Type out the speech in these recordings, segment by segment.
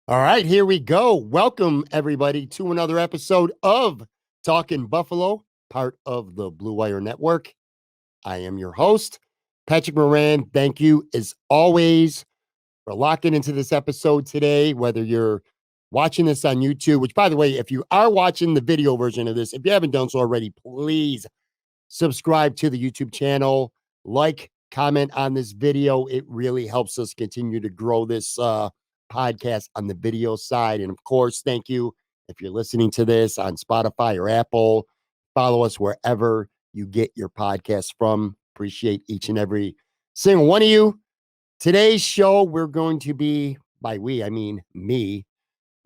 All right, here we go. Welcome, everybody, to another episode of Talking Buffalo, part of the Blue Wire Network. I am your host, Patrick Moran. Thank you, as always, for locking into this episode today, whether you're watching this on YouTube, which, by the way, if you are watching the video version of this, if you haven't done so already, please subscribe to the YouTube channel, like, comment on this video. It really helps us continue to grow this podcast on the video side. And of course, thank you if you're listening to this on Spotify or Apple. Follow us wherever you get your podcast from. Appreciate each and every single one of you. Today's show, we're going to be, by we, I mean me,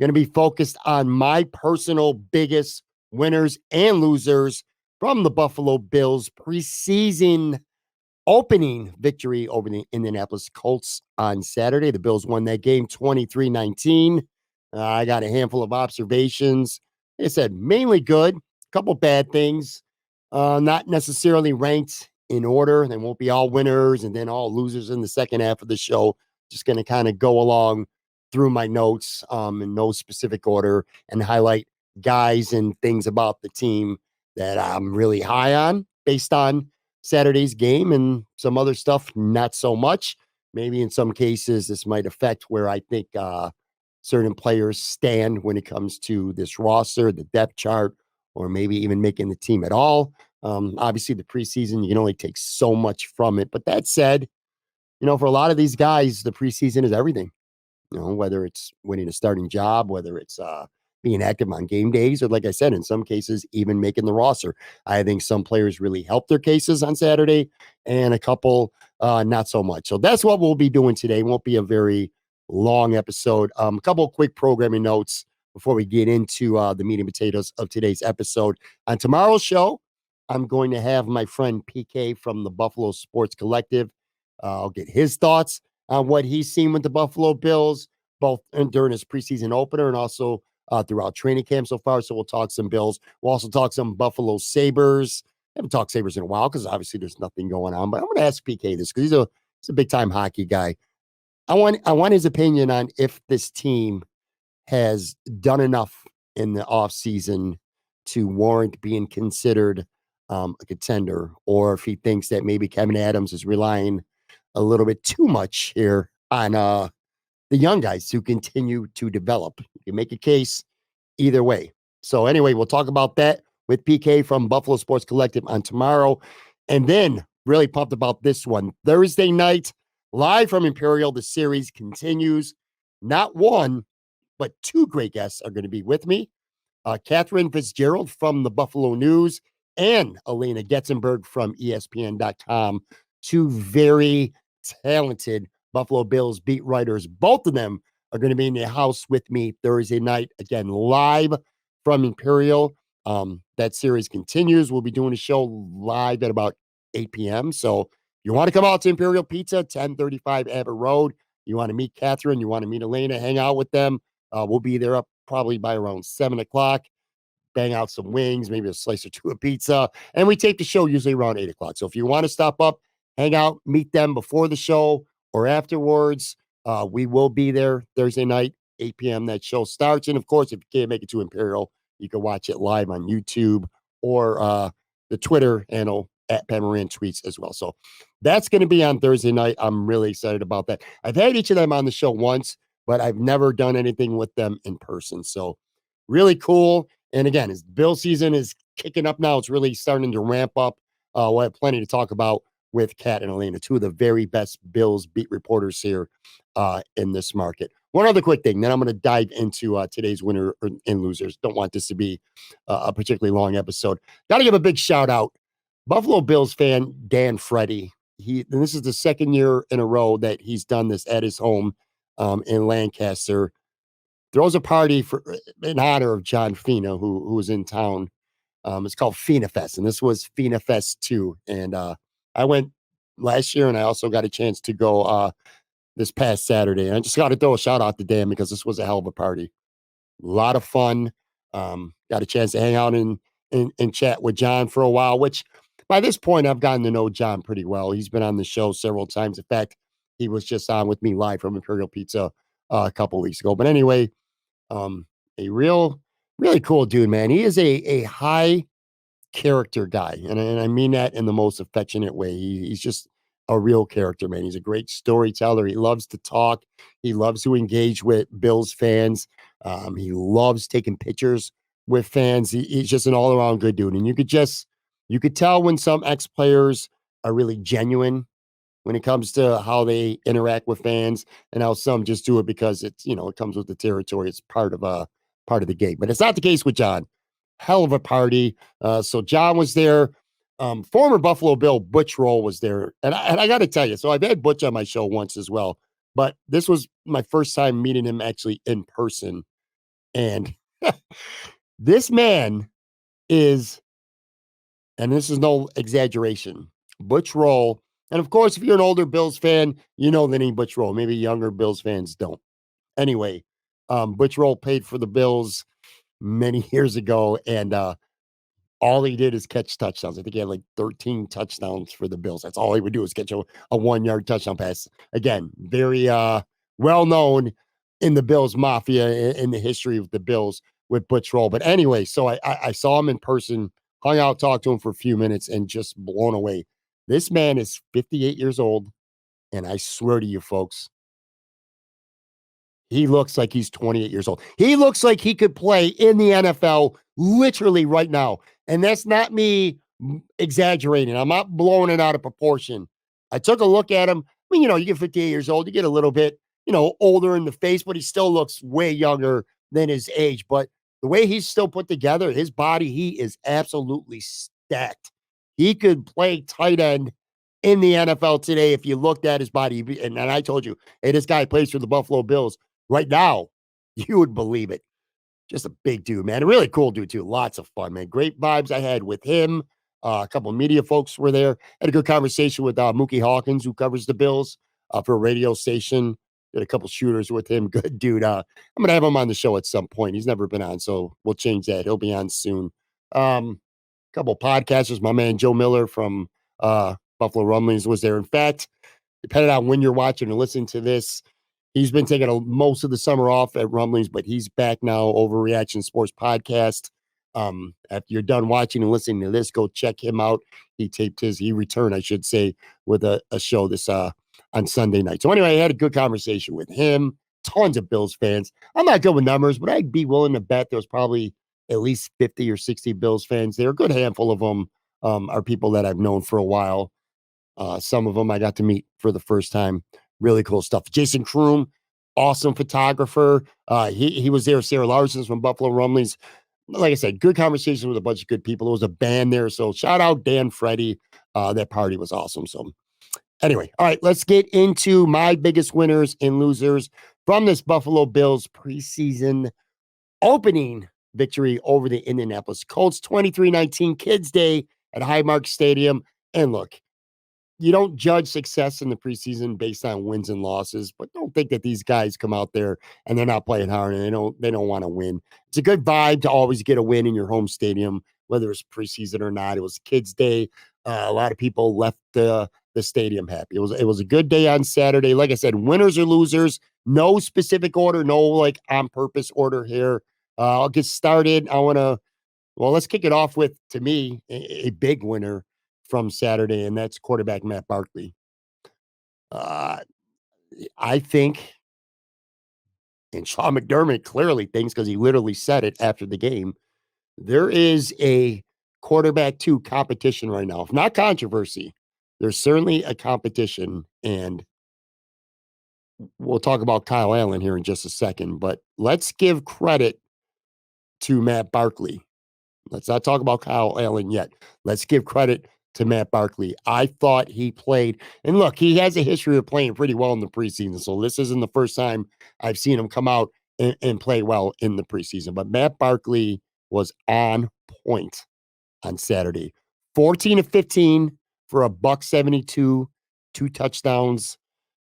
going to be focused on my personal biggest winners and losers from the Buffalo Bills preseason opening victory over the Indianapolis Colts on Saturday. The Bills won that game 23-19. I got a handful of observations. Like I said, mainly good, a couple bad things, not necessarily ranked in order. They won't be all winners and then all losers in the second half of the show. Just going to kind of go along through my notes in no specific order and highlight guys and things about the team that I'm really high on based on Saturday's game, and some other stuff not so much. Maybe in some cases this might affect where I think certain players stand when it comes to this roster, the depth chart, or maybe even making the team at all. Obviously the preseason, you can only take so much from it. But that said, for a lot of these guys, the preseason is everything. Whether it's winning a starting job, whether it's being active on game days, or like I said, in some cases, even making the roster. I think some players really helped their cases on Saturday and a couple not so much. So that's what we'll be doing today. It won't be a very long episode. A couple of quick programming notes before we get into the meat and potatoes of today's episode. On tomorrow's show, I'm going to have my friend PK from the Buffalo Sports Collective. I'll get his thoughts on what he's seen with the Buffalo Bills, both during his preseason opener and also throughout training camp so far. So we'll talk some Bills. We'll also talk some Buffalo Sabres. I haven't talked Sabres in a while because obviously there's nothing going on. But I'm going to ask PK this because he's a big time hockey guy. I want his opinion on if this team has done enough in the offseason to warrant being considered a contender, or if he thinks that maybe Kevin Adams is relying a little bit too much here on the young guys who continue to develop. You can make a case either way. So anyway, we'll talk about that with PK from Buffalo Sports Collective on tomorrow. And then really pumped about this one. Thursday night, live from Imperial, the series continues. Not one, but two great guests are going to be with me. Catherine Fitzgerald from the Buffalo News and Elena Getzenberg from ESPN.com. Two very talented Buffalo Bills beat writers. Both of them are going to be in the house with me Thursday night, again, live from Imperial. That series continues. We'll be doing a show live at about 8 p.m. So you want to come out to Imperial Pizza, 1035 Abbott Road. You want to meet Catherine, you want to meet Elena, hang out with them. We'll be there up probably by around 7 o'clock. Bang out some wings, maybe a slice or two of pizza. And we tape the show usually around 8 o'clock. So if you want to stop up, hang out, meet them before the show or afterwards, we will be there Thursday night, 8 p.m. That show starts. And of course, if you can't make it to Imperial, you can watch it live on YouTube or the Twitter handle at Pat Moran Tweets as well. So that's going to be on Thursday night. I'm really excited about that. I've had each of them on the show once, but I've never done anything with them in person. So really cool. And again, as Bill season is kicking up now, it's really starting to ramp up. We'll have plenty to talk about with Kat and Elena, two of the very best Bills beat reporters here in this market. One other quick thing, then I'm going to dive into today's winner and losers. Don't want this to be a particularly long episode. Got to give a big shout out. Buffalo Bills fan Dan Freddy. And this is the second year in a row that he's done this at his home in Lancaster. Throws a party in honor of John Fina, who was in town. It's called Fina Fest, and this was Fina Fest 2. And I went last year, and I also got a chance to go this past Saturday. And I just got to throw a shout out to Dan because this was a hell of a party. A lot of fun. Got a chance to hang out and chat with John for a while, which by this point, I've gotten to know John pretty well. He's been on the show several times. In fact, he was just on with me live from Imperial Pizza a couple weeks ago. But anyway, um, a really cool dude, man. He is a high character guy, and I mean that in the most affectionate way. He's just a real character, man. He's a great storyteller. He loves to talk. He loves to engage with Bills fans. He loves taking pictures with fans. He's just an all around good dude, and you could tell when some ex players are really genuine when it comes to how they interact with fans, and how some just do it because it's, it comes with the territory. It's part of the game. But it's not the case with John. Hell of a party. So John was there. Former Buffalo Bill Butch Roll was there. And I got to tell you, so I've had Butch on my show once as well, but this was my first time meeting him actually in person. And this man is, and this is no exaggeration, Butch Roll. And of course, if you're an older Bills fan, you know the name Butch Roll. Maybe younger Bills fans don't. Anyway, Butch Roll paid for the Bills many years ago, and all he did is catch touchdowns. I think he had like 13 touchdowns for the Bills. That's all he would do is catch a 1 yard touchdown pass. Again, very well known in the Bills Mafia, in the history of the Bills with Butch Roll. But anyway, so I saw him in person, hung out, talked to him for a few minutes, and just blown away. This man is 58 years old, and I swear to you, folks, he looks like he's 28 years old. He looks like he could play in the NFL literally right now. And that's not me exaggerating. I'm not blowing it out of proportion. I took a look at him. I mean, you get 58 years old, you get a little bit, older in the face, but he still looks way younger than his age. But the way he's still put together, his body, he is absolutely stacked. He could play tight end in the NFL today if you looked at his body. And I told you, hey, this guy plays for the Buffalo Bills. Right now, you would believe it. Just a big dude, man. A really cool dude, too. Lots of fun, man. Great vibes I had with him. A couple of media folks were there. Had a good conversation with Mookie Hawkins, who covers the Bills for a radio station. Did a couple shooters with him. Good dude. I'm going to have him on the show at some point. He's never been on, so we'll change that. He'll be on soon. Couple of podcasters. My man Joe Miller from Buffalo Rumblings was there. In fact, depending on when you're watching and listening to this, he's been taking most of the summer off at Rumblings, but he's back now. Overreaction Sports Podcast. After you're done watching and listening to this, go check him out. He returned, I should say, with a show this on Sunday night. So anyway, I had a good conversation with him. Tons of Bills fans. I'm not good with numbers, but I'd be willing to bet there's probably at least 50 or 60 Bills fans there. A good handful of them are people that I've known for a while. Some of them I got to meet for the first time. Really cool stuff. Jason Kroom, awesome photographer. He was there. Sarah Larson's from Buffalo Rumblings. Like I said, good conversation with a bunch of good people. There was a band there. So shout out Dan Freddy. That party was awesome. So anyway, all right, let's get into my biggest winners and losers from this Buffalo Bills preseason opening victory over the Indianapolis Colts, 23-19 Kids Day at Highmark Stadium. And look, you don't judge success in the preseason based on wins and losses, but don't think that these guys come out there and they're not playing hard and they don't want to win. It's a good vibe to always get a win in your home stadium, whether it's preseason or not. It was Kids Day. A lot of people left the stadium happy. It was a good day on Saturday. Like I said, winners or losers, no specific order, no like on purpose order here. I'll get started. Let's kick it off with, to me, a big winner from Saturday, and that's quarterback Matt Barkley. I think, and Sean McDermott clearly thinks, because he literally said it after the game, there is a quarterback 2 competition right now. If not controversy, there's certainly a competition, and we'll talk about Kaiir Elam here in just a second, but let's give credit to Matt Barkley. Let's not talk about Kaiir Elam yet. Let's give credit to Matt Barkley. I thought he played, and look, he has a history of playing pretty well in the preseason. So this isn't the first time I've seen him come out and play well in the preseason. But Matt Barkley was on point on Saturday. 14 of 15 for a $172, 2 touchdowns,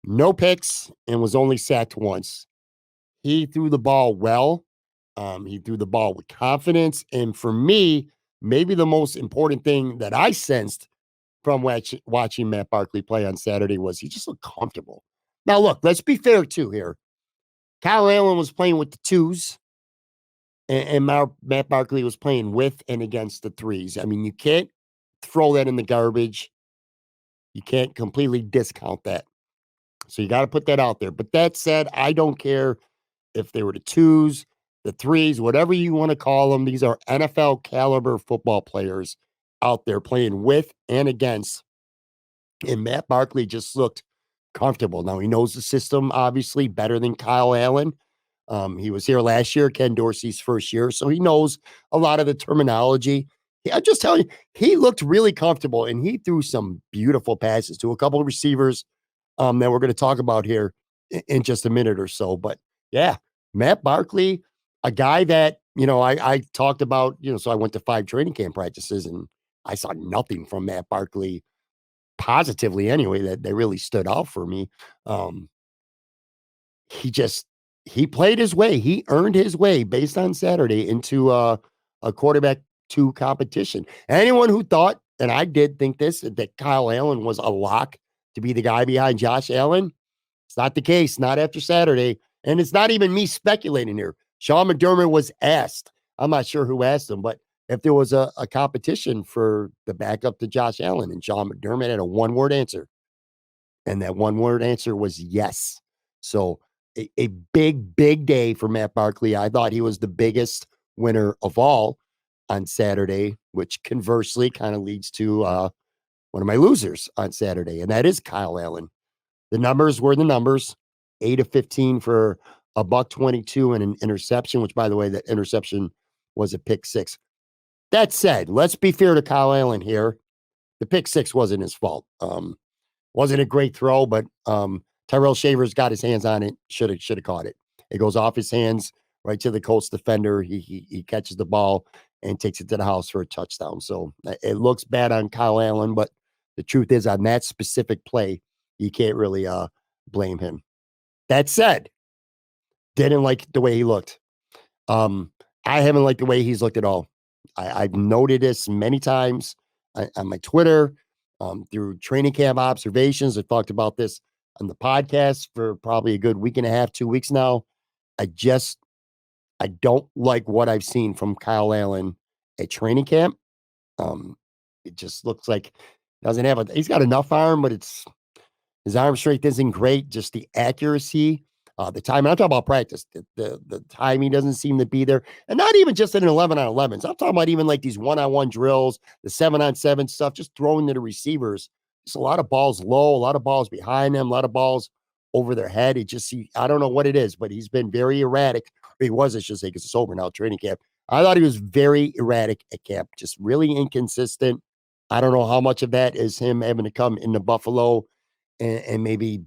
no picks, and was only sacked once. He threw the ball well. He threw the ball with confidence. And for me, maybe the most important thing that I sensed from watching Matt Barkley play on Saturday was he just looked comfortable. Now, look, let's be fair too here. Kyle Allen was playing with the twos, and Matt Barkley was playing with and against the threes. I mean, you can't throw that in the garbage. You can't completely discount that. So you got to put that out there. But that said, I don't care if they were the twos, the threes, whatever you want to call them. These are NFL caliber football players out there playing with and against. And Matt Barkley just looked comfortable. Now he knows the system obviously better than Kyle Allen. He was here last year, Ken Dorsey's first year, so he knows a lot of the terminology. I'm just telling you, he looked really comfortable, and he threw some beautiful passes to a couple of receivers that we're going to talk about here in just a minute or so. But yeah, Matt Barkley, a guy that, I talked about, so I went to 5 training camp practices, and I saw nothing from Matt Barkley positively anyway that they really stood out for me. Um, he just he played his way. He earned his way based on Saturday into a quarterback 2 competition. Anyone who thought, and I did think this, that Kyle Allen was a lock to be the guy behind Josh Allen, it's not the case, not after Saturday. And it's not even me speculating here. Sean McDermott was asked. I'm not sure who asked him, but if there was a competition for the backup to Josh Allen, and Sean McDermott had a one-word answer. And that one-word answer was yes. So a big, big day for Matt Barkley. I thought he was the biggest winner of all on Saturday, which conversely kind of leads to one of my losers on Saturday, and that is Kyle Allen. The numbers were the numbers. 8 of 15 for a $122 and an interception, which, by the way, that interception was a pick 6. That said, let's be fair to Kyle Allen here. The pick 6 wasn't his fault. Wasn't a great throw, but Tyrell Shavers got his hands on it. Should have caught it. It goes off his hands right to the Colts defender. He catches the ball and takes it to the house for a touchdown. So it looks bad on Kyle Allen, but the truth is, on that specific play, you can't really blame him. That said, didn't like the way he looked. I haven't liked the way he's looked at all. I've noted this many times on my Twitter, through training camp observations. I've talked about this on the podcast for probably a good week and a half, 2 weeks now. I don't like what I've seen from Kyle Allen at training camp. It just looks like he's got enough arm, but his arm strength isn't great. Just the accuracy, the time. I'm talking about practice. The timing doesn't seem to be there, and not even just in an 11-on-11s. I'm talking about even like these 1-on-1 drills, the 7-on-7 stuff, just throwing to the receivers. Just a lot of balls low, a lot of balls behind them, a lot of balls over their head. I don't know what it is, but he's been very erratic. He was, I should say, because it's over now, training camp. I thought he was very erratic at camp, just really inconsistent. I don't know how much of that is him having to come into Buffalo and maybe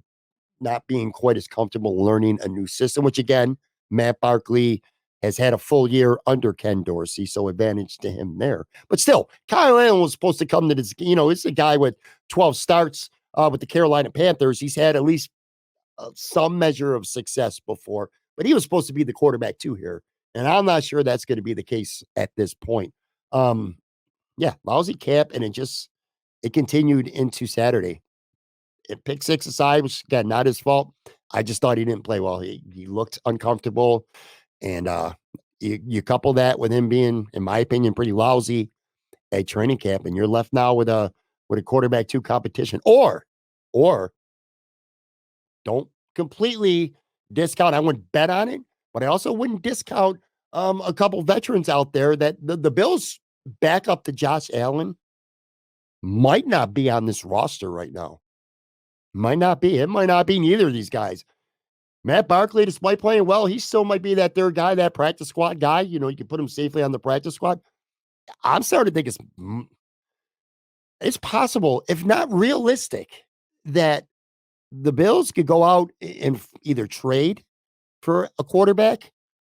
not being quite as comfortable learning a new system, which again, Matt Barkley has had a full year under Ken Dorsey, so advantage to him there. But still, Kyle Allen was supposed to come to this, it's a guy with 12 starts with the Carolina Panthers. He's had at least some measure of success before, but he was supposed to be the quarterback too here. And I'm not sure that's going to be the case at this point. Yeah, lousy camp, and it continued into Saturday. Pick 6 aside, which again, not his fault. I just thought he didn't play well. He looked uncomfortable. And you couple that with him being, in my opinion, pretty lousy at training camp, and you're left now with a quarterback 2 competition. Or don't completely discount. I wouldn't bet on it, but I also wouldn't discount a couple veterans out there that the Bills back up to Josh Allen might not be on this roster right now. Might not be. It might not be neither of these guys. Matt Barkley, despite playing well, he still might be that third guy, that practice squad guy. You can put him safely on the practice squad. I'm starting to think it's possible, if not realistic, that the Bills could go out and either trade for a quarterback,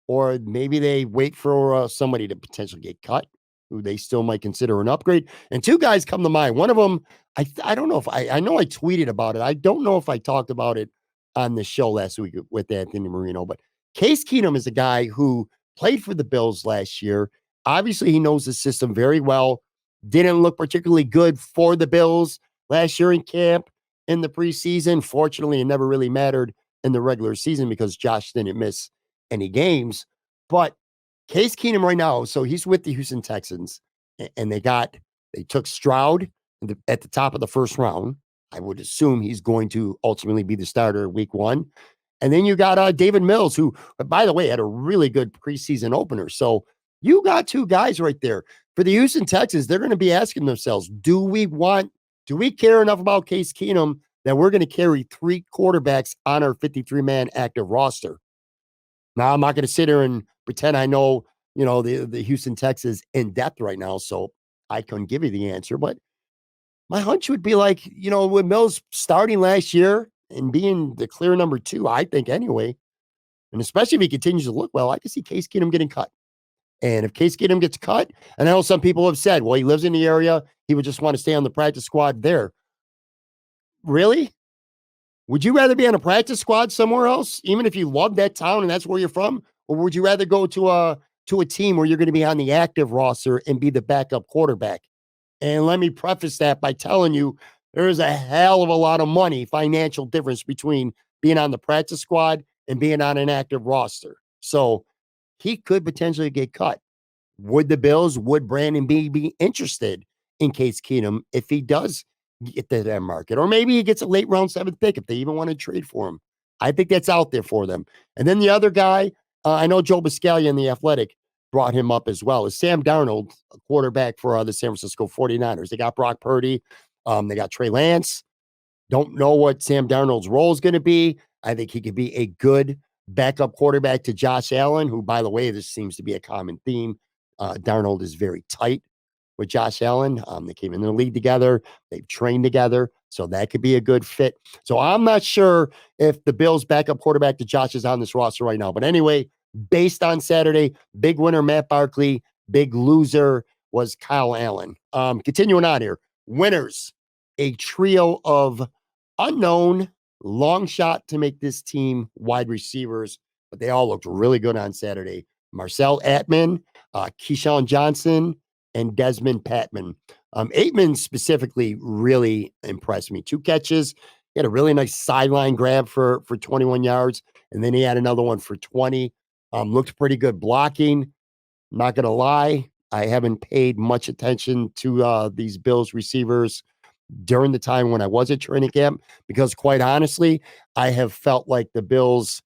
or maybe they wait for somebody to potentially get cut, who they still might consider an upgrade. And 2 guys come to mind. One of them, I don't know if I know I tweeted about it. I don't know if I talked about it on the show last week with Anthony Marino, but Case Keenum is a guy who played for the Bills last year. Obviously, he knows the system very well. Didn't look particularly good for the Bills last year in camp, in the preseason. Fortunately, it never really mattered in the regular season because Josh didn't miss any games. But Case Keenum right now, so he's with the Houston Texans, and they took Stroud at the top of the first round. I would assume he's going to ultimately be the starter week 1. And then you got David Mills, who, by the way, had a really good preseason opener. So you got 2 guys right there. For the Houston Texans, they're going to be asking themselves, do we care enough about Case Keenum that we're going to carry 3 quarterbacks on our 53-man active roster? Now, I'm not going to sit here and pretend I know, the Houston Texans in depth right now, so I couldn't give you the answer. But my hunch would be like, with Mills starting last year and being the clear number 2, I think anyway, and especially if he continues to look well, I can see Case Keenum getting cut. And if Case Keenum gets cut, and I know some people have said, well, he lives in the area, he would just want to stay on the practice squad there. Really? Would you rather be on a practice squad somewhere else, even if you love that town and that's where you're from? Or would you rather go to a team where you're going to be on the active roster and be the backup quarterback? And let me preface that by telling you, there is a hell of a lot of money, financial difference between being on the practice squad and being on an active roster. So he could potentially get cut. Would Brandon be interested in Case Keenum if he does get to that market? Or maybe he gets a late round 7th pick if they even want to trade for him. I think that's out there for them. And then the other guy, I know Joe Biscaglia in The Athletic brought him up as well, is Sam Darnold, a quarterback for the San Francisco 49ers. They got Brock Purdy. They got Trey Lance. Don't know what Sam Darnold's role is going to be. I think he could be a good backup quarterback to Josh Allen, who, by the way, this seems to be a common theme. Darnold is very tight with Josh Allen. They came in the league together. They've trained together. So that could be a good fit. So I'm not sure if the Bills' backup quarterback to Josh is on this roster right now. But anyway, based on Saturday, big winner, Matt Barkley. Big loser was Kyle Allen. Continuing on here. Winners, a trio of unknown, long shot to make this team wide receivers, but they all looked really good on Saturday. Marcel Aitman, Keyshawn Johnson, and Desmond Patman. Aitman specifically really impressed me. 2 catches. He had a really nice sideline grab for 21 yards, and then he had another one for 20. Looked pretty good blocking. Not going to lie, I haven't paid much attention to these Bills receivers during the time when I was at training camp, because quite honestly, I have felt like the Bills,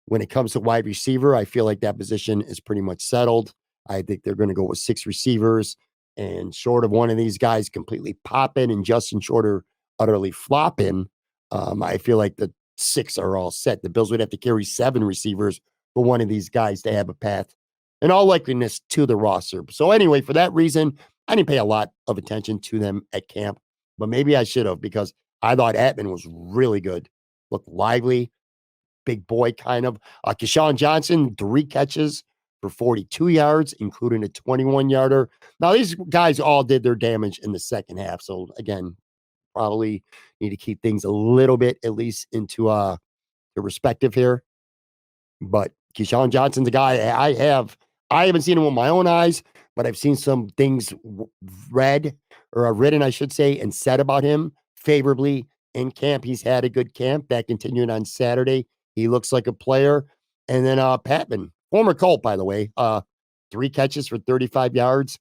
when it comes to wide receiver, I feel like that position is pretty much settled. I think they're going to go with 6 receivers, and short of one of these guys completely popping and Justin Shorter utterly flopping, I feel like the 6 are all set. The Bills would have to carry 7 receivers for one of these guys to have a path, in all likeliness, to the roster. So anyway, for that reason, I didn't pay a lot of attention to them at camp, but maybe I should have, because I thought Atman was really good. Looked lively, big boy kind of. Keyshawn Johnson, 3 catches for 42 yards, including a 21-yarder. Now, these guys all did their damage in the second half. So, again, probably need to keep things a little bit, at least, into the perspective here. But Keyshawn Johnson's a guy I haven't seen him with my own eyes, but I've seen some things written, I should say, and said about him favorably in camp. He's had a good camp that continued on Saturday. He looks like a player. And then Patman, former Colt, by the way, 3 catches for 35 yards,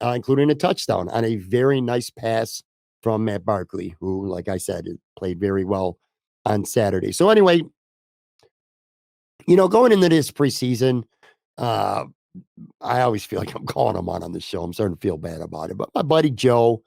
including a touchdown on a very nice pass from Matt Barkley, who, like I said, played very well on Saturday. So anyway, going into this preseason, I always feel like I'm calling him on this show. I'm starting to feel bad about it. But my buddy Joe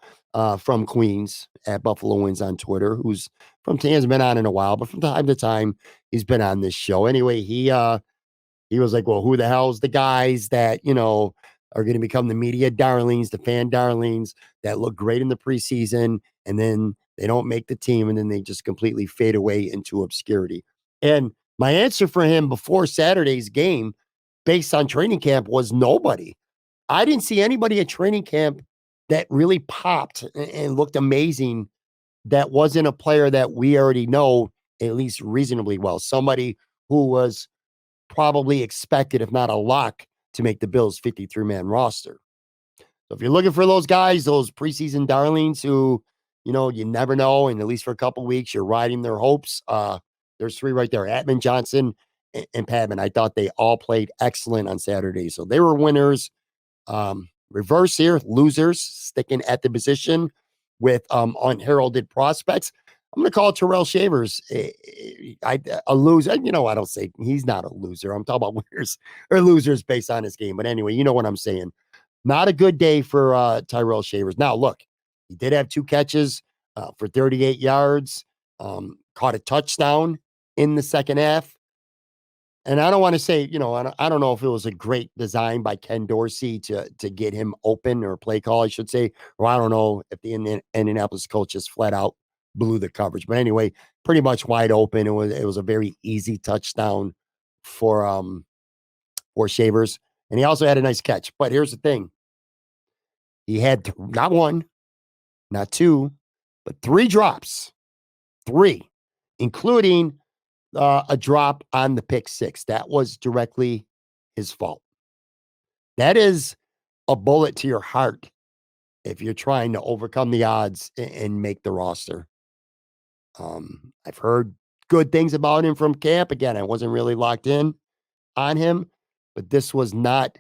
from Queens at Buffalo Wins on Twitter, who's from he hasn't been on in a while, but from time to time he's been on this show. Anyway, he was like, well, who the hell's the guys that, are going to become the media darlings, the fan darlings that look great in the preseason, and then they don't make the team, and then they just completely fade away into obscurity. And my answer for him before Saturday's game, based on training camp, was nobody. I didn't see anybody at training camp that really popped and looked amazing that wasn't a player that we already know at least reasonably well. Somebody who was probably expected, if not a lock, to make the Bills' 53-man roster. So if you're looking for those guys, those preseason darlings who, you never know, and at least for a couple weeks, you're riding their hopes, they're There's three right there. Atman, Johnson, and Padman. I thought they all played excellent on Saturday. So they were winners. Reverse here, losers sticking at the position with unheralded prospects. I'm going to call Terrell Shavers a loser. You know, I don't say he's not a loser. I'm talking about winners or losers based on his game. But anyway, you know what I'm saying. Not a good day for Tyrell Shavers. Now, look, he did have 2 catches for 38 yards, caught a touchdown in the second half. And I don't want to say, you know, I don't know if it was a great design by Ken Dorsey to get him open, or play call, I should say. Or I don't know if the Indianapolis Colts just flat out blew the coverage. But anyway, pretty much wide open. It was a very easy touchdown for Shavers. And he also had a nice catch. But here's the thing. He had not 1, not 2, but 3 drops. 3, including a drop on the pick 6. That was directly his fault. That is a bullet to your heart if you're trying to overcome the odds and make the roster. I've heard good things about him from camp. Again, I wasn't really locked in on him, but this was not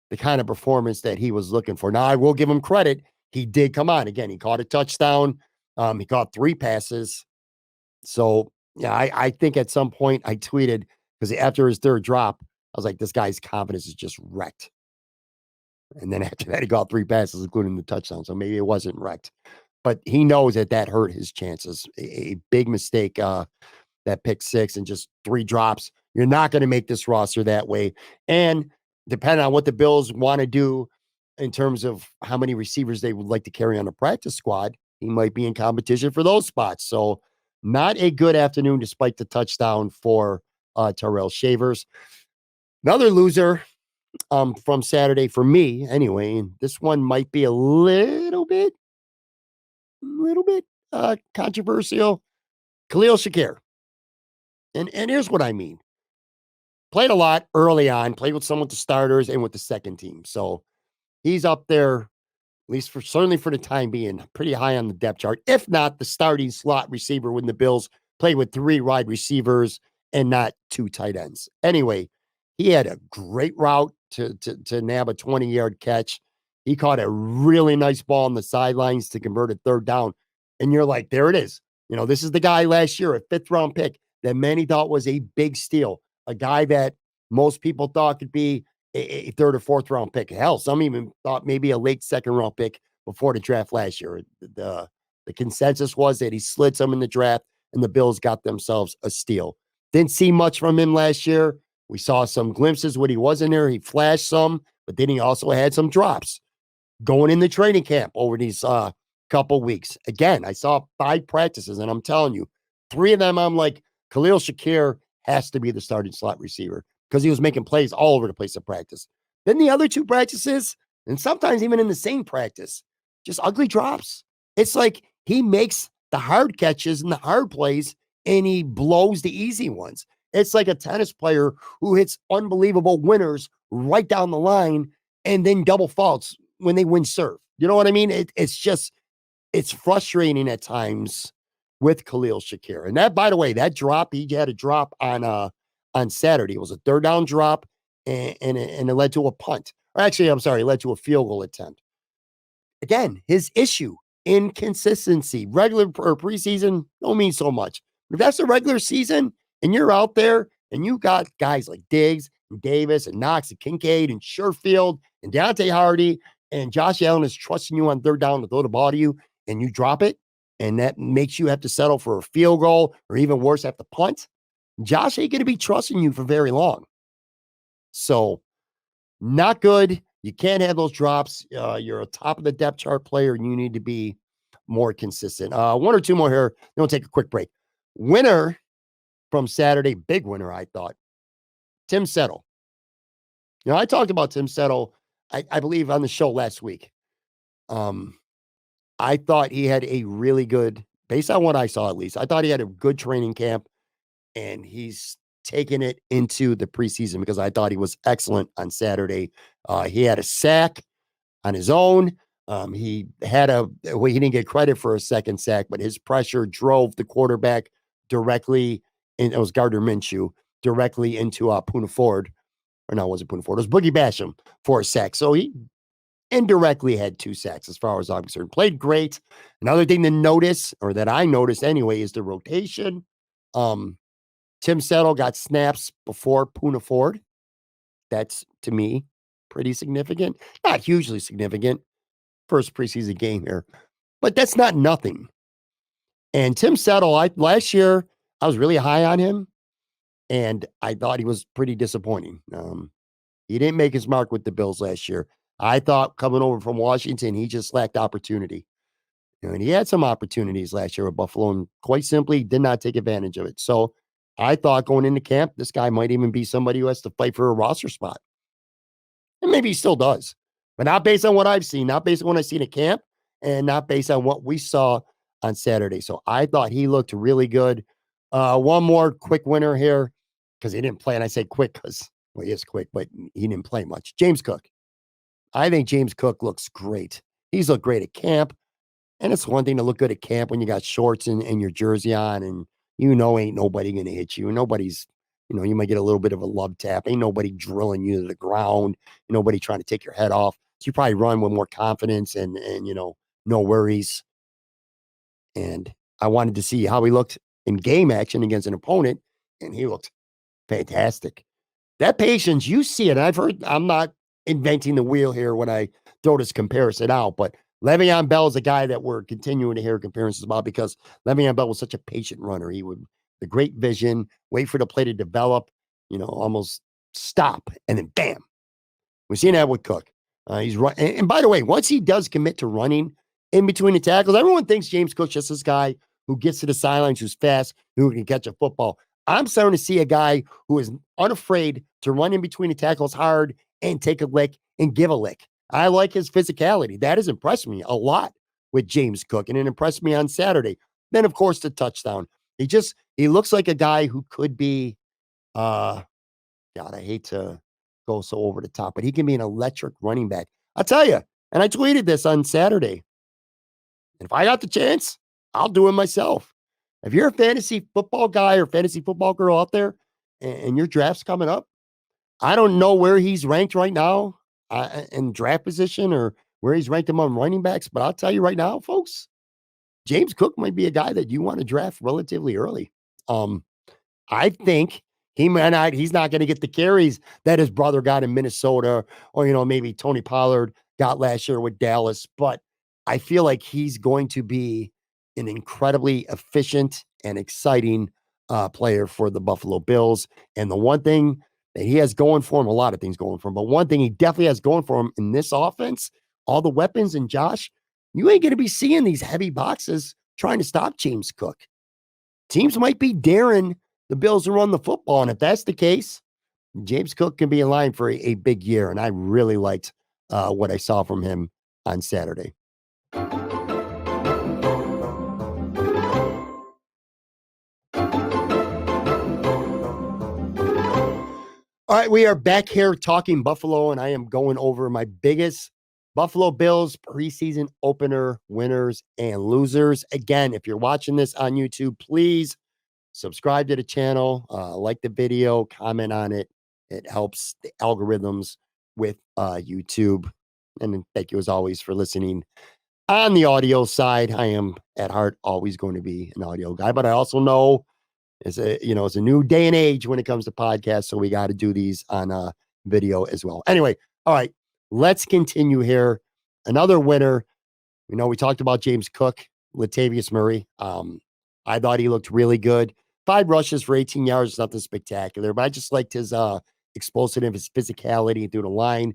the kind of performance that he was looking for. Now, I will give him credit. He did come on. Again, he caught a touchdown. He caught 3 passes. So, yeah, I think at some point I tweeted, because after his 3rd drop, I was like, this guy's confidence is just wrecked. And then after that, he got 3 passes, including the touchdown. So maybe it wasn't wrecked. But he knows that hurt his chances. A big mistake, that pick 6 and just 3 drops. You're not going to make this roster that way. And depending on what the Bills want to do in terms of how many receivers they would like to carry on the practice squad, he might be in competition for those spots. So not a good afternoon despite the touchdown for Terrell Shavers. Another loser from Saturday for me anyway, and this one might be a little bit controversial. Khalil Shaker. And here's what I mean. Played a lot early on, played with some with the starters and with the second team. So he's up there, at least certainly for the time being, pretty high on the depth chart. If not the starting slot receiver when the Bills played with 3 wide receivers and not 2 tight ends. Anyway, he had a great route to nab a 20-yard catch. He caught a really nice ball on the sidelines to convert a 3rd down. And you're like, there it is. You know, this is the guy last year, a 5th round pick that many thought was a big steal. A guy that most people thought could be a 3rd or 4th round pick. Hell, some even thought maybe a late 2nd round pick before the draft last year. The consensus was that he slid some in the draft and the Bills got themselves a steal. Didn't see much from him last year. We saw some glimpses when he was in there. He flashed some, but then he also had some drops going in the training camp over these couple weeks. Again, I saw 5 practices, and I'm telling you, 3 of them, I'm like, Khalil Shaker has to be the starting slot receiver because he was making plays all over the place at practice. Then the other 2 practices, and sometimes even in the same practice, just ugly drops. It's like he makes the hard catches and the hard plays, and he blows the easy ones. It's like a tennis player who hits unbelievable winners right down the line and then double faults when they win serve. You know what I mean? It's frustrating at times with Khalil Shaker. And that, by the way, that drop, he had a drop on Saturday. It was a 3rd down drop, and it led to a punt. Or actually, I'm sorry, it led to a field goal attempt. Again, his issue, inconsistency. Regular or preseason don't mean so much. But if that's the regular season and you're out there and you got guys like Diggs and Davis and Knox and Kincaid and Sherfield and Deontay Hardy and Josh Allen is trusting you on 3rd down to throw the ball to you, and you drop it, and that makes you have to settle for a field goal or even worse, have to punt, Josh ain't going to be trusting you for very long. So not good. You can't have those drops. You're a top of the depth chart player, and you need to be more consistent. 1 or 2 more here. Then we'll take a quick break. Winner from Saturday, big winner, I thought, Tim Settle. You know, I talked about Tim Settle, I believe, on the show last week. I thought he had a really good, based on what I saw at least, I thought he had a good training camp, and he's taken it into the preseason because I thought he was excellent on Saturday. He had a sack on his own. He didn't get credit for a second sack, but his pressure drove the quarterback directly and it was Gardner Minshew directly into Poona Ford. Or no, it wasn't Poona Ford. It was Boogie Basham for a sack. So he indirectly had 2 sacks as far as I'm concerned. Played great. Another thing to notice, or that I noticed anyway, is the rotation. Tim Settle got snaps before Poona Ford. That's, to me, pretty significant. Not hugely significant. First preseason game here. But that's not nothing. And Tim Settle, last year, I was really high on him. And I thought he was pretty disappointing. He didn't make his mark with the Bills last year. I thought coming over from Washington, he just lacked opportunity. And he had some opportunities last year with Buffalo and quite simply did not take advantage of it. So I thought going into camp, this guy might even be somebody who has to fight for a roster spot. And maybe he still does, but not based on what I've seen, not based on what I've seen at camp, and not based on what we saw on Saturday. So I thought he looked really good. One more quick winner here because he didn't play. And I say quick because, well, he is quick, but he didn't play much. James Cook. I think James Cook looks great. He's looked great at camp. And it's one thing to look good at camp when you got shorts and your jersey on and ain't nobody going to hit you. Nobody's, you might get a little bit of a love tap. Ain't nobody drilling you to the ground. Nobody trying to take your head off. So you probably run with more confidence and no worries. And I wanted to see how he looked in game action against an opponent, and he looked fantastic. That patience, you see it. And I'm not inventing the wheel here when I throw this comparison out, but Le'Veon Bell is a guy that we're continuing to hear comparisons about because Le'Veon Bell was such a patient runner. He would, the great vision, wait for the play to develop, almost stop, and then bam. We've seen that with Cook. He's run, and by the way, once he does commit to running in between the tackles, everyone thinks James Cook's just this guy who gets to the sidelines, who's fast, who can catch a football. I'm starting to see a guy who is unafraid to run in between the tackles hard and take a lick and give a lick. I like his physicality. That has impressed me a lot with James Cook, and it impressed me on Saturday. Then, of course, the touchdown. He looks like a guy who could be, God, I hate to go so over the top, but he can be an electric running back. I'll tell you, and I tweeted this on Saturday. And if I got the chance, I'll do it myself. If you're a fantasy football guy or fantasy football girl out there and your draft's coming up, I don't know where he's ranked right now in draft position or where he's ranked among running backs, but I'll tell you right now, folks, James Cook might be a guy that you want to draft relatively early. I think he's not going to get the carries that his brother got in Minnesota or, maybe Tony Pollard got last year with Dallas, but I feel like he's going to be an incredibly efficient and exciting player for the Buffalo Bills. And the one thing that he has going for him, a lot of things going for him, but one thing he definitely has going for him in this offense, all the weapons, and Josh, you ain't going to be seeing these heavy boxes trying to stop James Cook. Teams might be daring the Bills to run the football. And if that's the case, James Cook can be in line for a big year. And I really liked what I saw from him on Saturday. All right, we are back here talking Buffalo, and I am going over my biggest Buffalo Bills preseason opener winners and losers. Again, if you're watching this on YouTube, please subscribe to the channel, like the video, comment on it. It helps the algorithms with YouTube. And thank you as always for listening. On the audio side, I am at heart always going to be an audio guy, but I also know it's a new day and age when it comes to podcasts, so we got to do these on video as well. Anyway, all right, let's continue here. Another winner. We talked about James Cook, Latavius Murray. I thought he looked really good. 5 rushes for 18 yards, nothing spectacular, but I just liked his explosiveness, his physicality through the line.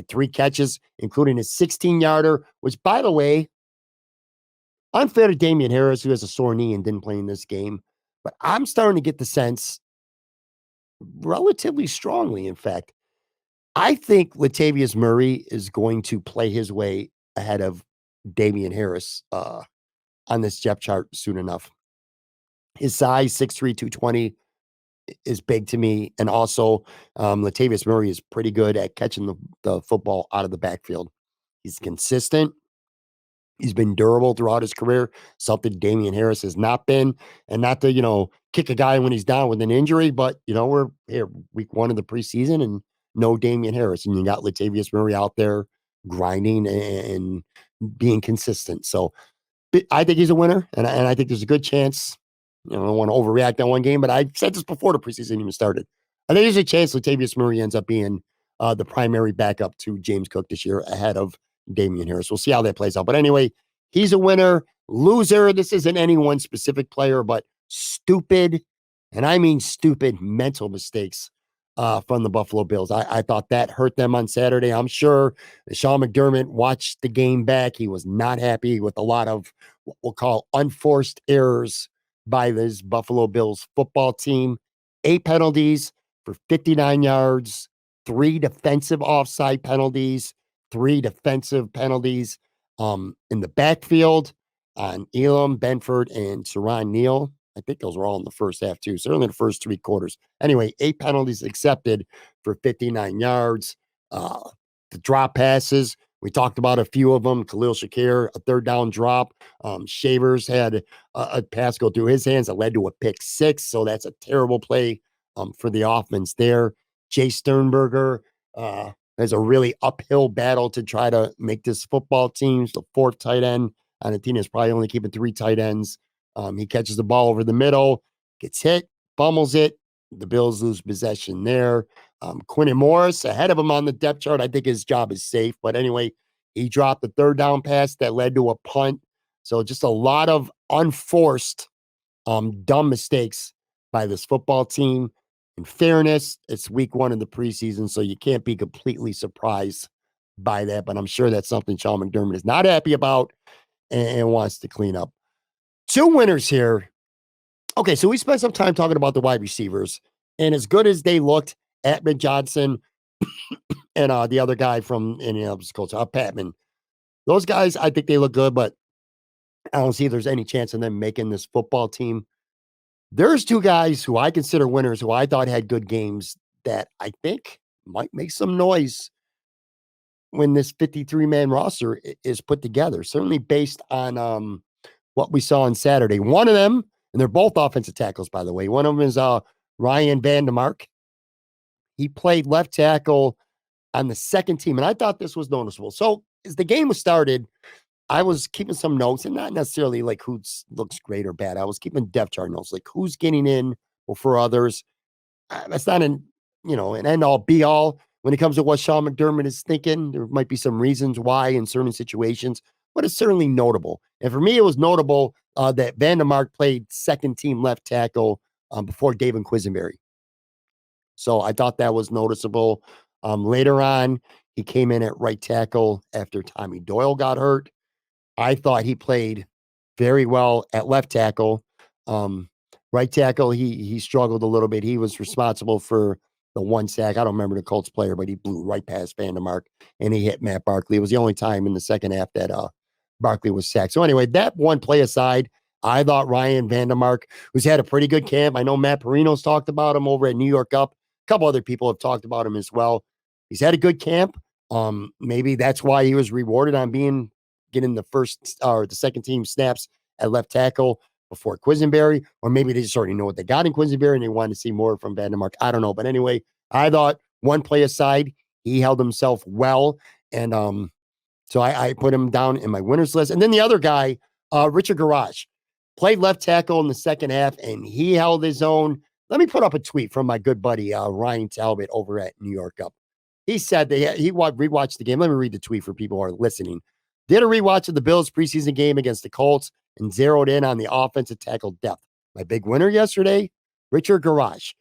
3 catches, including a 16-yarder, which, by the way, unfair to Damian Harris, who has a sore knee and didn't play in this game. But I'm starting to get the sense, relatively strongly, in fact, I think Latavius Murray is going to play his way ahead of Damian Harris on this depth chart soon enough. His size, 6'3", 220, is big to me. And also, Latavius Murray is pretty good at catching the football out of the backfield. He's consistent. He's been durable throughout his career, something Damian Harris has not been. And not to, kick a guy when he's down with an injury, but, we're here week 1 of the preseason and no Damian Harris. And you got Latavius Murray out there grinding and being consistent. So I think he's a winner, and I think there's a good chance. I don't want to overreact on one game, but I said this before the preseason even started. I think there's a chance Latavius Murray ends up being the primary backup to James Cook this year ahead of Damian Harris. We'll see how that plays out. But anyway, he's a winner. Loser, this isn't any one specific player, but stupid, and I mean stupid mental mistakes from the Buffalo Bills. I thought that hurt them on Saturday. I'm sure Sean McDermott watched the game back. He was not happy with a lot of what we'll call unforced errors by this Buffalo Bills football team. 8 penalties for 59 yards, 3 defensive offside penalties, 3 defensive penalties in the backfield on Elam, Benford, and Saran Neal. I think those were all in the first half, too. Certainly the first 3 quarters. Anyway, 8 penalties accepted for 59 yards. The drop passes, we talked about a few of them. Khalil Shaker, a 3rd down drop. Shavers had a pass go through his hands that led to a pick 6. So that's a terrible play for the offense there. Jay Sternberger has a really uphill battle to try to make this football team. The 4th tight end on the team is probably only keeping 3 tight ends. He catches the ball over the middle, gets hit, fumbles it. The Bills lose possession there. Quinton Morris ahead of him on the depth chart. I think his job is safe. But anyway, he dropped the 3rd down pass that led to a punt. So just a lot of unforced, dumb mistakes by this football team. In fairness, it's week 1 of the preseason, so you can't be completely surprised by that. But I'm sure that's something Sean McDermott is not happy about and wants to clean up. 2 winners here. Okay, so we spent some time talking about the wide receivers, and as good as they looked, Atman Johnson and the other guy from Indianapolis Colts, Patman. Those guys, I think they look good, but I don't see there's any chance of them making this football team. There's 2 guys who I consider winners who I thought had good games that I think might make some noise when this 53-man roster is put together, certainly based on what we saw on Saturday. One of them, and they're both offensive tackles, by the way. One of them is Ryan Vandermark. He played left tackle on the 2nd team, and I thought this was noticeable. So as the game was started, I was keeping some notes, and not necessarily like who looks great or bad. I was keeping depth chart notes, like who's getting in before others. That's not an end all be all when it comes to what Sean McDermott is thinking. There might be some reasons why in certain situations, but it's certainly notable. And for me, it was notable that Vandermark played 2nd team left tackle before David Quisenberry. So I thought that was noticeable. Later on, he came in at right tackle after Tommy Doyle got hurt. I thought he played very well at left tackle. Right tackle, he struggled a little bit. He was responsible for the 1 sack. I don't remember the Colts player, but he blew right past Vandermark and he hit Matt Barkley. It was the only time in the second half that Barkley was sacked. So anyway, that one play aside, I thought Ryan Vandermark, who's had a pretty good camp. I know Matt Perino's talked about him over at New York Up. A couple other people have talked about him as well. He's had a good camp. Maybe that's why he was rewarded on getting the first or the 2nd team snaps at left tackle before Quisenberry, or maybe they just already know what they got in Quisenberry and they wanted to see more from Vandermark. I don't know. But anyway, I thought one play aside, he held himself well. And so I put him down in my winners list. And then the other guy, Richard Garage, played left tackle in the second half and he held his own. Let me put up a tweet from my good buddy, Ryan Talbot over at New York Up. He said that he rewatched the game. Let me read the tweet for people who are listening. Did a rewatch of the Bills preseason game against the Colts and zeroed in on the offensive tackle depth. My big winner yesterday, Richard Garage.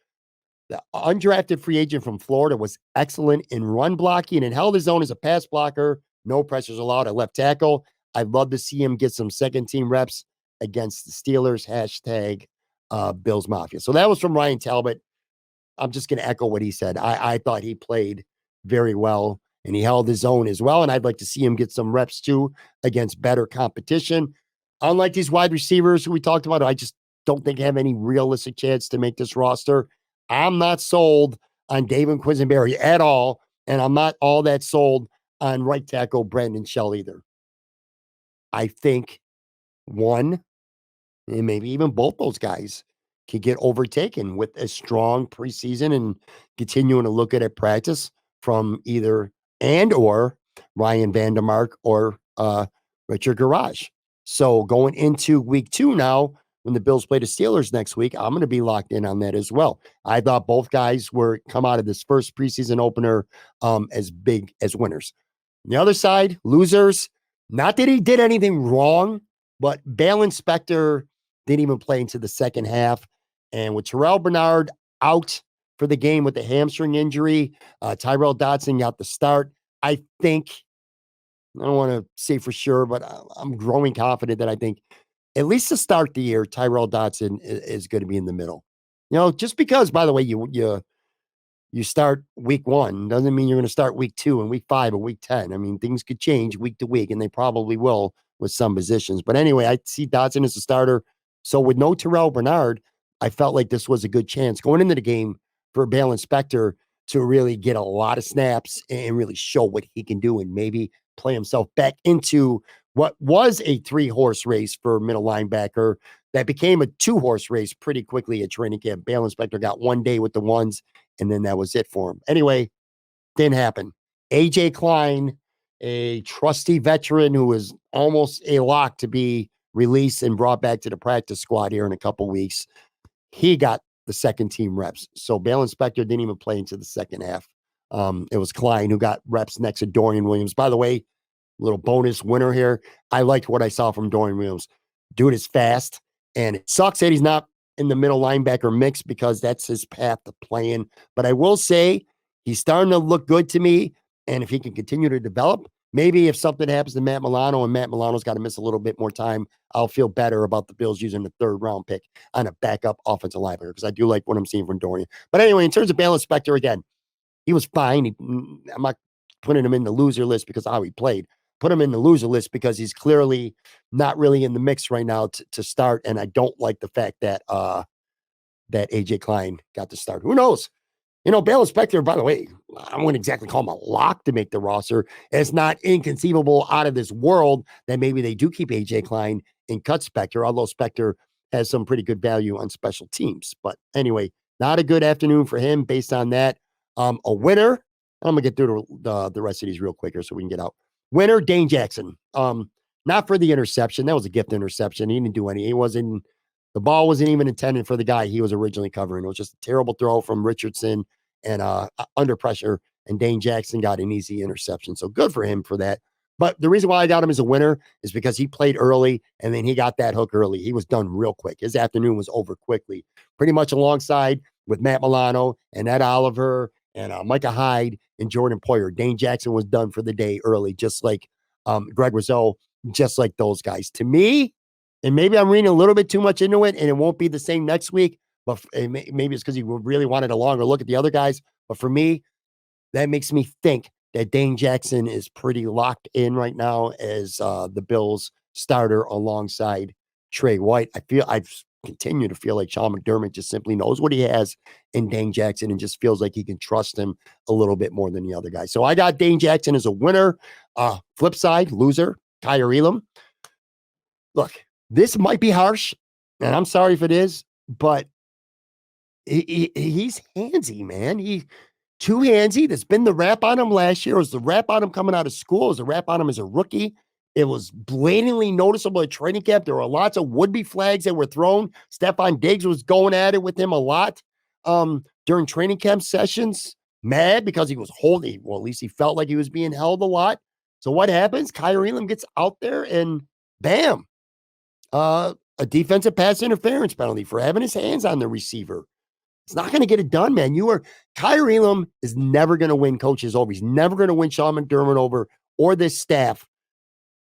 The undrafted free agent from Florida was excellent in run blocking and held his own as a pass blocker. No pressures allowed at left tackle. I'd love to see him get some 2nd team reps against the Steelers. Bills Mafia. So that was from Ryan Talbot. I'm just going to echo what he said. I thought he played very well and he held his own as well. And I'd like to see him get some reps too against better competition. Unlike these wide receivers who we talked about, I just don't think have any realistic chance to make this roster. I'm not sold on David Quisenberry at all. And I'm not all that sold on right tackle Brandon Shell either. I think one, and maybe even both those guys could get overtaken with a strong preseason and continuing to look at practice from either and or Ryan Vandermark or Richard Garage. So going into week 2 now, when the Bills play the Steelers next week, I'm going to be locked in on that as well. I thought both guys were come out of this first preseason opener as big as winners. On the other side, losers. Not that he did anything wrong, but Bale Inspector didn't even play into the second half. And with Terrell Bernard out for the game with the hamstring injury, Tyrell Dodson got the start. I think, I don't want to say for sure, but I'm growing confident that I think at least to start the year, Tyrell Dodson is going to be in the middle. Just because, by the way, you start week 1 doesn't mean you're going to start week 2 and week 5 or week 10. I mean, things could change week to week, and they probably will with some positions. But anyway, I see Dodson as a starter. So with no Terrell Bernard, I felt like this was a good chance going into the game for Bale Inspector to really get a lot of snaps and really show what he can do and maybe play himself back into what was a 3-horse race for middle linebacker that became a 2-horse race pretty quickly at training camp. Bale Inspector got 1 day with the ones, and then that was it for him. Anyway, didn't happen. AJ Klein, a trusty veteran who was almost a lock to be released and brought back to the practice squad here in a couple weeks, he got the second team reps. So Bale Inspector didn't even play into the second half. It was Klein who got reps next to Dorian Williams. By the way, little bonus winner here. I liked what I saw from Dorian Williams. Dude is fast, and it sucks that he's not in the middle linebacker mix because that's his path to playing. But I will say he's starting to look good to me. And if he can continue to develop, maybe if something happens to Matt Milano and Matt Milano's got to miss a little bit more time, I'll feel better about the Bills using the 3rd round pick on a backup offensive linebacker because I do like what I'm seeing from Dorian. But anyway, in terms of Bale Inspector, again, he was fine. I'm not putting him in the loser list because of how he played. Put him in the loser list because he's clearly not really in the mix right now to start. And I don't like the fact that that AJ Klein got to start. Who knows? Bale Inspector, by the way, I wouldn't exactly call him a lock to make the roster. It's not inconceivable out of this world that maybe they do keep AJ Klein and cut Spector, although Spector has some pretty good value on special teams. But anyway, not a good afternoon for him based on that. A winner, I'm going to get through the rest of these real quicker so we can get out. Winner, Dane Jackson. Not for the interception. That was a gift interception. He didn't do any. The ball wasn't even intended for the guy he was originally covering. It was just a terrible throw from Richardson and under pressure, and Dane Jackson got an easy interception. So good for him for that. But the reason why I got him as a winner is because he played early, and then he got that hook early. He was done real quick. His afternoon was over quickly, pretty much alongside with Matt Milano and Ed Oliver and Micah Hyde and Jordan Poyer. Dane Jackson was done for the day early, just like Greg Rousseau, just like those guys. To me, and maybe I'm reading a little bit too much into it, and it won't be the same next week, but maybe it's because he really wanted a longer look at the other guys. But for me, that makes me think that Dane Jackson is pretty locked in right now as the Bills starter alongside Trey White. I've continued to feel like Sean McDermott just simply knows what he has in Dane Jackson and just feels like he can trust him a little bit more than the other guys. So I got Dane Jackson as a winner. Flip side, loser, Kaiir Elam. Look, this might be harsh, and I'm sorry if it is, but he's handsy, man. He too handsy. There's been the rap on him last year. It was the rap on him coming out of school. It was the rap on him as a rookie. It was blatantly noticeable at training camp. There were lots of would-be flags that were thrown. Stephon Diggs was going at it with him a lot during training camp sessions. Mad because he was holding. Well, at least he felt like he was being held a lot. So what happens? Kaiir Elam gets out there and bam. A defensive pass interference penalty for having his hands on the receiver. It's not going to get it done, man. Kaiir Elam is never going to win coaches over. He's never going to win Sean McDermott over or this staff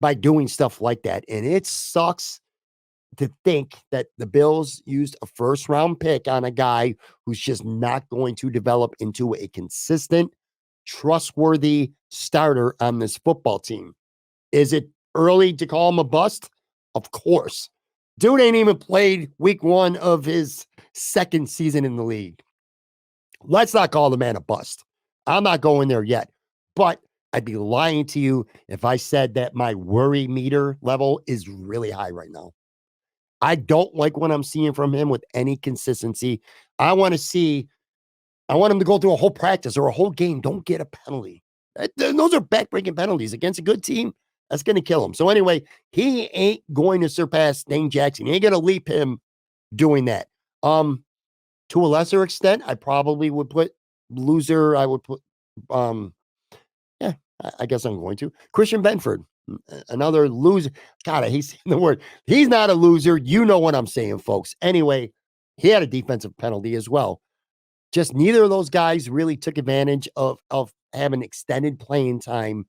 by doing stuff like that. And it sucks to think that the Bills used a 1st-round pick on a guy who's just not going to develop into a consistent, trustworthy starter on this football team. Is it early to call him a bust? Of course. Dude ain't even played week 1 of his 2nd season in the league. Let's not call the man a bust. I'm not going there yet. But I'd be lying to you if I said that my worry meter level is really high right now. I don't like what I'm seeing from him with any consistency. I want him to go through a whole practice or a whole game. Don't get a penalty. Those are backbreaking penalties against a good team. That's going to kill him. So anyway, he ain't going to surpass Dane Jackson. He ain't going to leap him doing that. To a lesser extent, I probably would put loser. I would put, yeah, I guess I'm going to Christian Benford, another loser. God, I hate saying the word. He's not a loser. You know what I'm saying, folks. Anyway, he had a defensive penalty as well. Just neither of those guys really took advantage of having extended playing time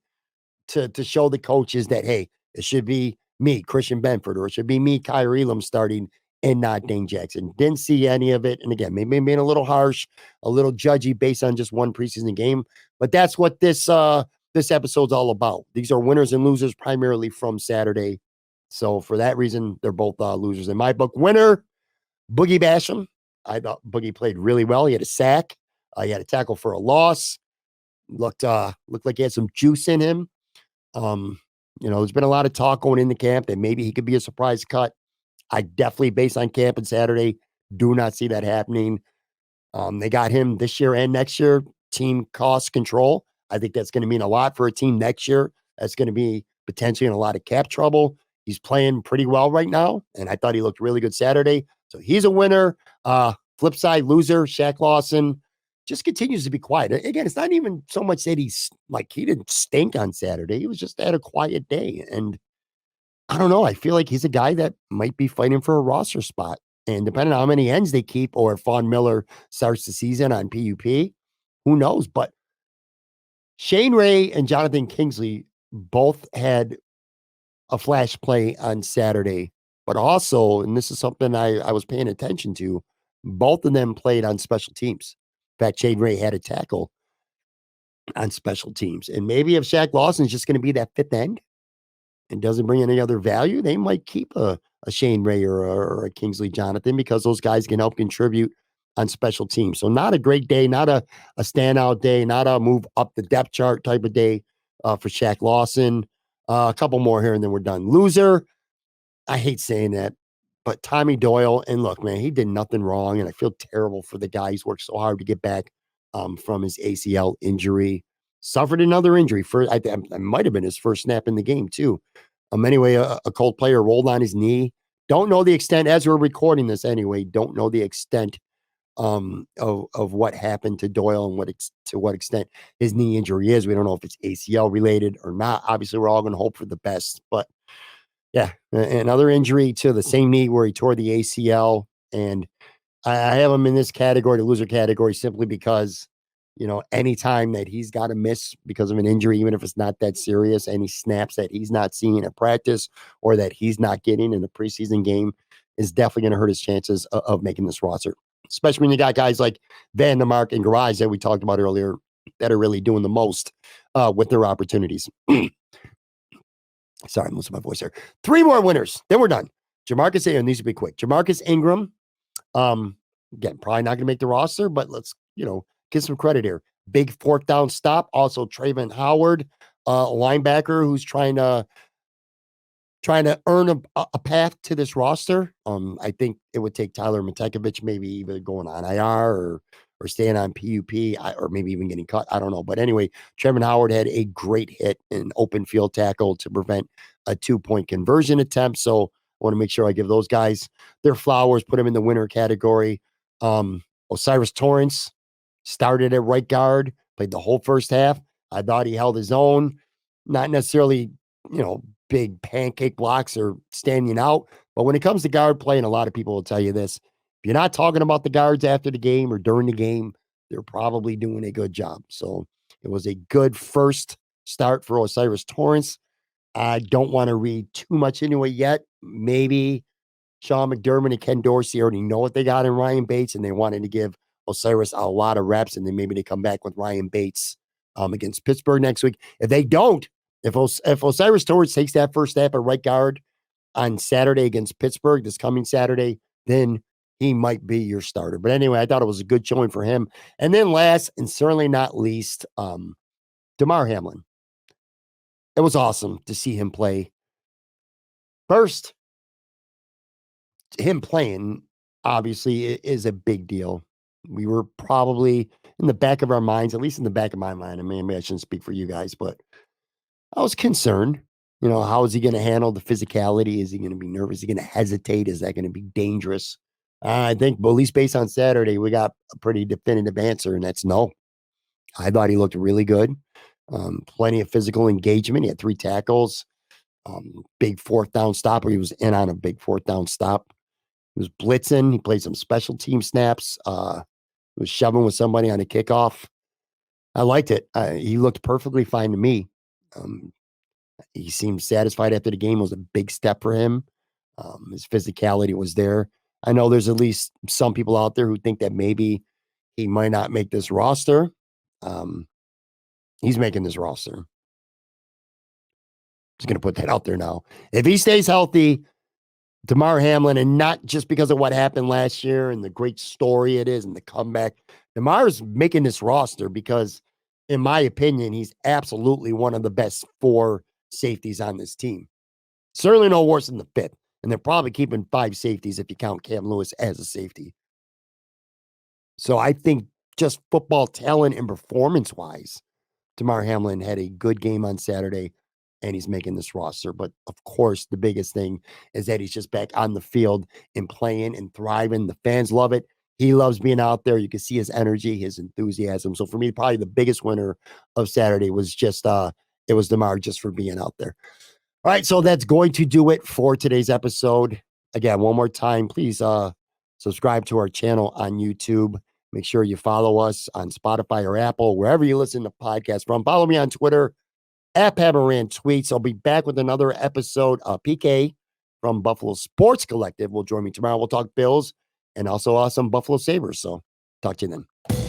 to show the coaches that, hey, it should be me, Christian Benford, or it should be me, Kaiir Elam starting and not Dane Jackson. Didn't see any of it. And again, maybe being a little harsh, a little judgy based on just one preseason game. But that's what this episode's all about. These are winners and losers primarily from Saturday. So for that reason, they're both losers in my book. Winner, Boogie Basham. I thought Boogie played really well. He had a sack. He had a tackle for a loss. Looked like he had some juice in him. There's been a lot of talk going into camp that maybe he could be a surprise cut. I definitely, based on camp and Saturday, do not see that happening. They got him this year and next year. Team cost control. I think that's going to mean a lot for a team next year. That's going to be potentially in a lot of cap trouble. He's playing pretty well right now, and I thought he looked really good Saturday. So he's a winner. Flip side loser, Shaq Lawson just continues to be quiet. Again, it's not even so much that he didn't stink on Saturday. He was just had a quiet day. And I don't know. I feel like he's a guy that might be fighting for a roster spot. And depending on how many ends they keep or if Von Miller starts the season on PUP, who knows? But Shane Ray and Jonathan Kingsley both had a flash play on Saturday, but also, and this is something I was paying attention to, both of them played on special teams. In fact, Shane Ray had a tackle on special teams. And maybe if Shaq Lawson's just going to be that fifth end and doesn't bring any other value, they might keep a Shane Ray or a Kingsley Jonathan because those guys can help contribute on special teams. So not a great day, not a standout day, not a move up the depth chart type of day for Shaq Lawson. A couple more here and then we're done. Loser, I hate saying that, but Tommy Doyle, and look, man, he did nothing wrong, and I feel terrible for the guy. He's worked so hard to get back from his ACL injury. Suffered another injury. I might have been his first snap in the game, too. Anyway, a Colt player rolled on his knee. Don't know the extent, as we're recording this anyway, don't know the extent of what happened to Doyle and to what extent his knee injury is. We don't know if it's ACL related or not. Obviously, we're all going to hope for the best, but yeah, another injury to the same knee where he tore the ACL. And I have him in this category, the loser category, simply because, anytime that he's got to miss because of an injury, even if it's not that serious, any snaps that he's not seeing at practice or that he's not getting in a preseason game is definitely going to hurt his chances of making this roster, especially when you got guys like Van der Mark and Garage that we talked about earlier that are really doing the most with their opportunities. Sorry, I'm losing my voice here. 3 more winners. Then we're done. Jamarcus Ingram needs to be quick. Jamarcus Ingram, again, probably not going to make the roster, but let's, give some credit here. Big 4th down stop. Also, Trayvon Howard, linebacker who's trying to earn a path to this roster. I think it would take Tyler Matekovich maybe either going on IR or staying on PUP or maybe even getting cut. I don't know. But anyway, Trayvon Howard had a great hit in open field tackle to prevent a 2-point conversion attempt. So I want to make sure I give those guys their flowers, put them in the winner category. Osiris Torrance started at right guard, played the whole first half. I thought he held his own, not necessarily, big pancake blocks or standing out. But when it comes to guard play, and a lot of people will tell you this, if you're not talking about the guards after the game or during the game, they're probably doing a good job. So it was a good first start for Osiris Torrance. I don't want to read too much into it yet. Maybe Sean McDermott and Ken Dorsey already know what they got in Ryan Bates, and they wanted to give Osiris a lot of reps, and then maybe they come back with Ryan Bates against Pittsburgh next week. If they don't, if Osiris Torrance takes that first step at right guard on Saturday against Pittsburgh, this coming Saturday, then he might be your starter. But anyway, I thought it was a good showing for him. And then last, and certainly not least, Damar Hamlin. it was awesome to see him play. First, him playing obviously is a big deal. We were probably in the back of our minds, at least in the back of my mind. I mean, maybe I shouldn't speak for you guys, but I was concerned. How is he going to handle the physicality? Is he going to be nervous? Is he going to hesitate? Is that going to be dangerous? I think, well, at least based on Saturday, we got a pretty definitive answer, and that's no. I thought he looked really good. Plenty of physical engagement. He had 3 tackles. Big 4th down stop, or he was in on a big 4th down stop. He was blitzing. He played some special team snaps. He was shoving with somebody on a kickoff. I liked it. He looked perfectly fine to me. He seemed satisfied after the game. It was a big step for him. His physicality was there. I know there's at least some people out there who think that maybe he might not make this roster. He's making this roster. Just going to put that out there now. If he stays healthy, Damar Hamlin, and not just because of what happened last year and the great story it is and the comeback, Damar's making this roster because, in my opinion, he's absolutely one of the best 4 safeties on this team. Certainly no worse than the 5th. And they're probably keeping 5 safeties if you count Cam Lewis as a safety. So I think just football talent and performance-wise, Damar Hamlin had a good game on Saturday, and he's making this roster. But, of course, the biggest thing is that he's just back on the field and playing and thriving. The fans love it. He loves being out there. You can see his energy, his enthusiasm. So, for me, probably the biggest winner of Saturday was just it was Damar just for being out there. All right, so that's going to do it for today's episode. Again, one more time, please subscribe to our channel on YouTube. Make sure you follow us on Spotify or Apple, wherever you listen to podcasts from. Follow me on Twitter, @Moran Tweets. I'll be back with another episode. PK from Buffalo Sports Collective will join me tomorrow. We'll talk Bills and also some Buffalo Sabres. So talk to you then.